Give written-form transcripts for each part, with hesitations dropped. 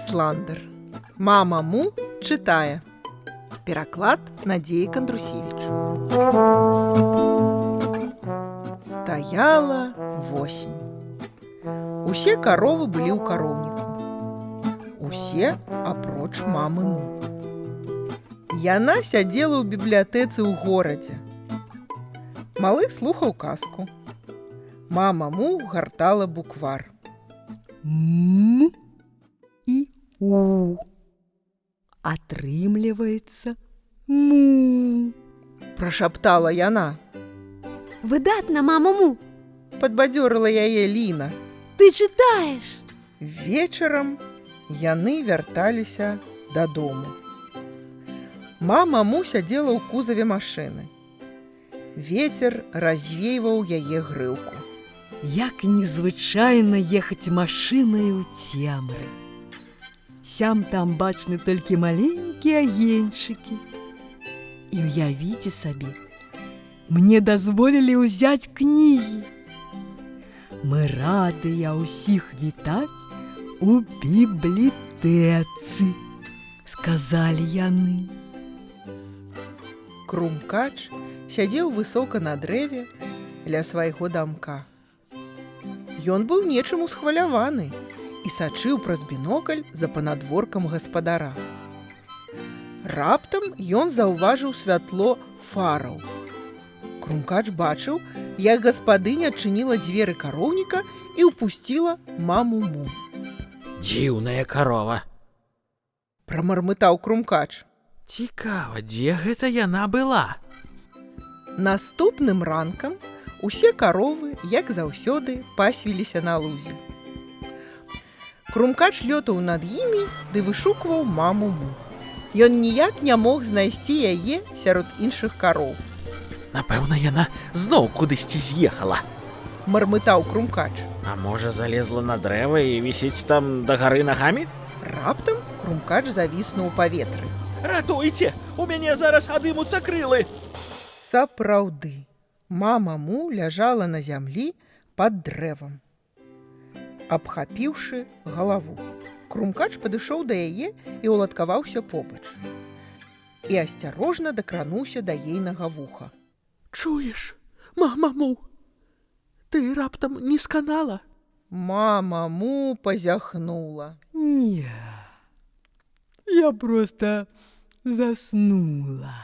Ісландер. Мама Му читає. Пераклад Надзеі Кандрусевіч. Стаяла восень. Усе каровы былі ў кароўніку. Усе апроч мамы Му. Яна сядзела ў бібліятэцы ў горадзе. Малы слухаў казку. Мама Му гартала буквар. М і У. Атрымліваецца Му. Прашаптала яна. Выдатна, мама Му. Падбадзёрыла яе Ліна. Ты чытаеш. Вечарам яны вярталіся дадому. Мама Му сядзела ў кузаве машыны. Вецер развейваў яе грыўку. Як незвычайна ехаць машынай у цемры. Сям-там бачны толькі маленькія агеньчыкі. І ўявіце сабе, мне дазволілі ўзяць кнігі. Мы радыя ўсіх вітаць у бібліятэцы, сказалі яны. Крумкач сядзеў высока на дрэве ля свайго дамка. Ён быў нечым усхваляваны і сачыў праз бінокль за панадворкам гаспадара. Раптам ён заўважыў святло фараў. Крумкач бачыў, як гаспадыня адчыніла дзверы кароўніка і ўпусціла маму Му. Дзіўная карова. Прамармытаў Крумкач. Цікава, дзе гэта яна была? Наступным ранкам усе каровы, як заўсёды, пасвіліся на лузе. Крумкач лётаў над імі ды вышукваў маму Му. Ён ніяк не мог знайсці яе сярод іншых кароў. Напэўна, яна зноў кудысьці з'ехала. Мармытаў Крумкач. А можа, залезла на дрэва і вісіць там дагары нагамі? Раптам Крумкач завіснуў у паветры. Ратуйце! У мяне зараз адымуцца крылы! Сапраўды, мама Му ляжала на зямлі пад дрэвам, абхапіўшы галаву. Крумкач падышоў да яе і ўладкаваўся побач. І асцярожна дакрануўся да ейнага вуха. Чуеш, мама Му, ты раптам не сканала? Мама Му пазяхнула. Не, я просто заснула,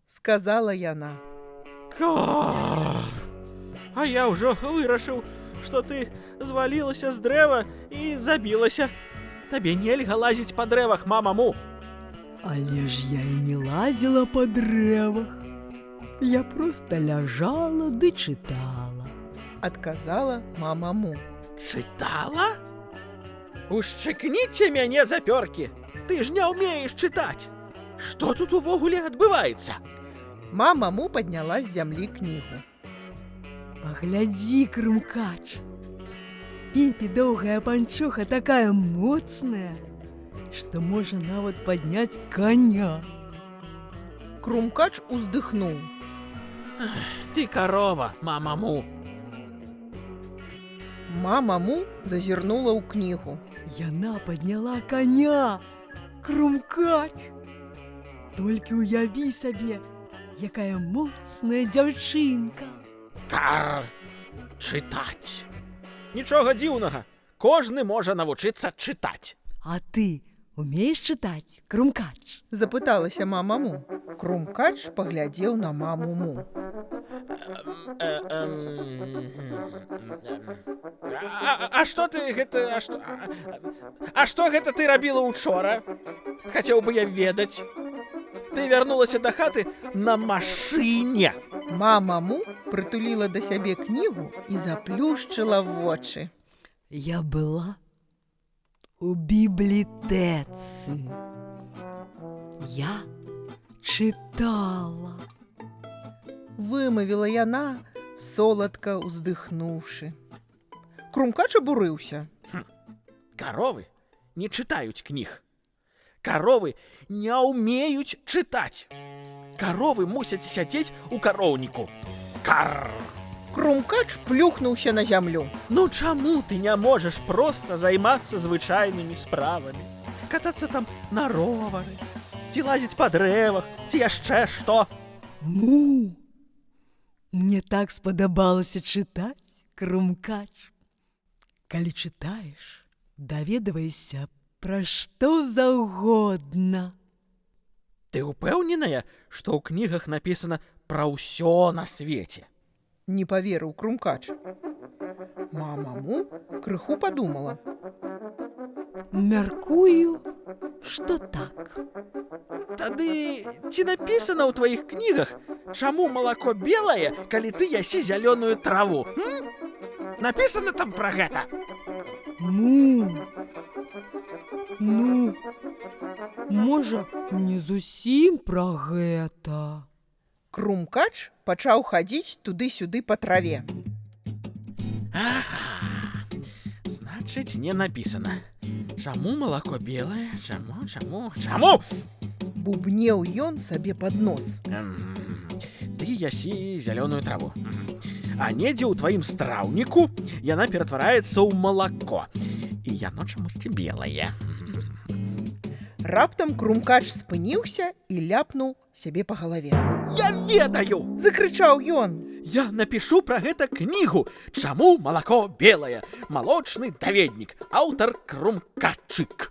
сказала яна. Кар! А я ўжо вырашыў, што ты звалілася з дрэва і забілася. Табе нельга лазіць па дрэвах, мама Му. але ж я і не лазіла па дрэвах. Я просто ляжала ды чытала. Адказала мама Му. Чытала? Ушчыкніце мяне за пёркі. Ты ж не ўмееш чытаць. Што тут увогуле адбываецца? Мама Му падняла з зямлі кнігу. Паглядзі, Крумкач. Піпі доўгая панчоха такая моцная, што можа нават падняць коня. Крумкач уздыхнуў. Ты карова, мама Му. Мама Му зазірнула ў кнігу. Яна падняла коня. Крумкач. Толькі ўяві сабе, якая моцная дзяўчынка. Кар! Чытаць. Нічога дзіўнага. Кожны можа навучыцца чытаць. А ты умееш чытаць, Крумкач? Запыталася мама Му. Крумкач паглядзеў на маму Му. А што ты гэта... А што гэта ты рабіла учора? Хацеў бы я ведаць. Ты вярнулася да хаты на машыне. Мама Му прытуліла да сябе кнігу і заплюшчыла вочы. Я была у бібліятэцы. Я чытала. Вымавіла яна, соладка ўздыхнуўшы. Крумкач абурыўся. Каровы не чытаюць кніг. Каровы не ўмеюць чытаць. Каровы мусяць сядзець у кароўніку. Кар! Крумкач плюхнуўся на зямлю. Ну чаму ты не можаш проста займацца звычайнымі справамі? катацца там на ровары, ці лазіць па дрэвах, ці яшчэ што. Му! Мне так спадабалася чытаць, Крумкач. Калі чытаеш, даведвайся пра што заўгодна. Ты ўпэўненая, што ў кнігах напісана пра ўсё на свеце? Не поверыў Крумкач. Мама Му крыху подумала. Мяркую, што так. Тады ці напісана ў тваіх кнігах, чаму малако белае, калі ты ясі зялёную траву? Напісана там пра гэта? Му! Ну, можа, не зусім пра гэта. Крумкач пачаў хадзіць туды-сюды па траве. Значыць, не напісана. Чаму малако белае? Чаму? Бубнеў ён сабе пад нос. Ты ясі зялёную траву. А недзе ў тваім страўніку яна ператвараецца ў малако. І яно чамусьці белае. Раптам Крумкач спыніўся і ляпнуў сябе па галаве. Я ведаю! Закрычаў ён. Я напишу пра гэта кнігу. Чаму малако белае? Малочны даведнік. Аўтар Крумкачык.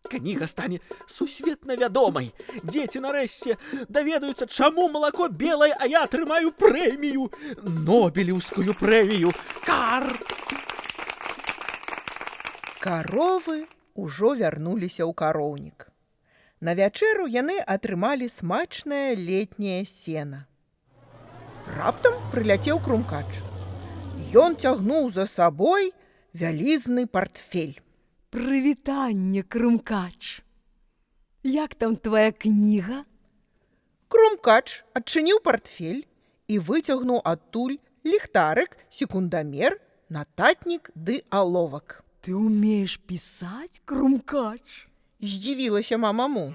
Кніга стане сусветна вядомай. Дзеці нарэшце даведаюцца, чаму малако белае, а я атрымаю прэмію. Нобелеўскую прэмію. Кар! Каровы ўжо вярнуліся ў кароўнік. На вячэру яны атрымалі смачнае летняе сена. Раптам прыляцеў Крумкач. Ён цягнуў за сабой вялізны партфель. Прывітанне, Крумкач. Як там твая кніга? Крумкач адчыніў партфель і выцягнуў адтуль ліхтарык, секундамер, нататнік ды аловак. Ты умееш пісаць, Крумкач? Здзівілася мама Му.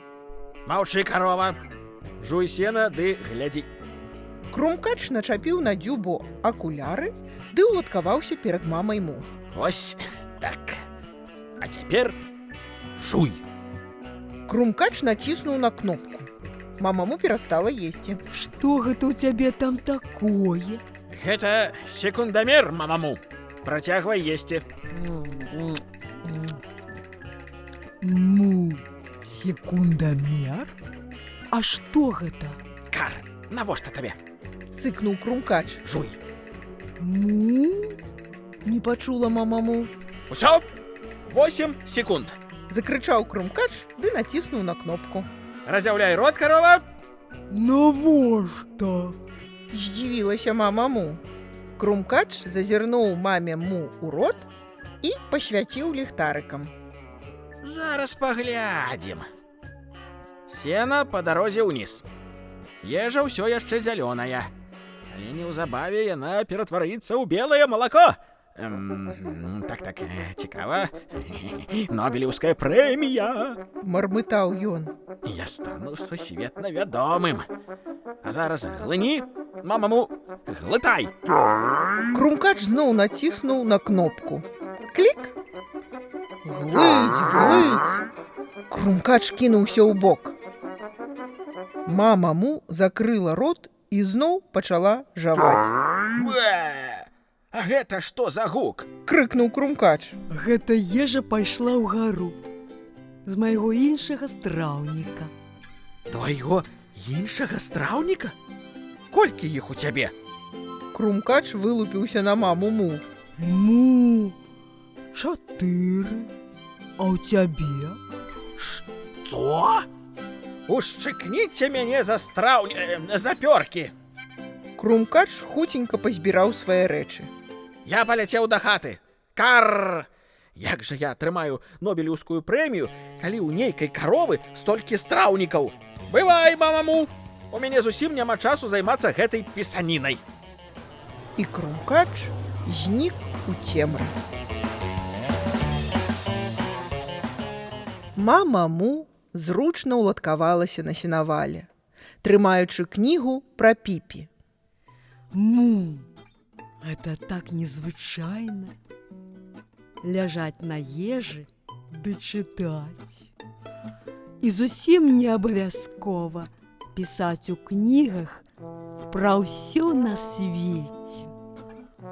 Маўчы, карова. Жуй сена ды глядзі. Крумкач начапіў на дзюбу акуляры ды ўладкаваўся перад мамай Му. Ось так. А цяпер жуй. Крумкач націснуў на кнопку. Мама Му перастала есці. Што гэта ў цябе там такое? Гэта секундамер, мамаму. Працягвай есці. Ну, секундамер? А што гэта? Кар, навошта табе? Цыкнуў Крумкач. Жуй. Ну? Не пачула мама Му. Усё? 8 секунд. Закрычаў Крумкач ды націснуў на кнопку. Разяўляй рот, карова. Навошта? Здзівілася мама Му. Крумкач зазірнуў маме Му ў рот і пасвяціў ліхтарыкам. Зараз паглядзім. Сена па дарозе ўніз. Ежа ўсё яшчэ зялёная. Але неўзабаве яна ператварыцца ў белае малако. Так, цікава. Нобелеўская прэмія. Мармытаў ён. Я стану сусветна вядомым. А зараз глыні, мамаму, глытай. Крумкач зноў націснуў на кнопку. Клік. Глыць. Крумкач кінуўся ў бок. Мама Му закрыла рот і зноў пачала жаваць. Бэ! А гэта што за гук? Крыкнуў Крумкач. Гэта ежа пайшла ў гару з майго іншага страўніка. Твайго іншага страўніка? Колькі іх у цябе? Крумкач вылупіўся на маму Му. Ну, 4. А ў цябе? Што? Ушчыкніце мяне за запёркі. Крумкач хуценька пазбіраў свае рэчы. Я паляцеў да хаты. Кар! Як жа я атрымаю нобелеўскую прэмію, калі ў нейкай каровы столькі страўнікаў? Бывай, мамаму! У мяне зусім няма часу займацца гэтай пісанінай. І Крумкач знік у цемры. Мама Му зручна ўладкавалася на сенавале, трымаючы кнігу пра Піпі. Му, гэта так незвычайна. Ляжаць на ежы ды чытаць. І зусім не абавязкова пісаць у кнігах пра ўсё на свеце.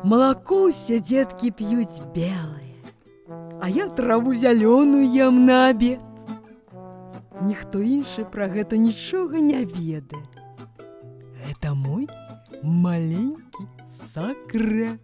Малако ўсе дзеткі п'юць белае, а я траву зялёную ем на абед. Ніхто іншы пра гэта нічога не ведае. Гэта мой маленькі сакрэт.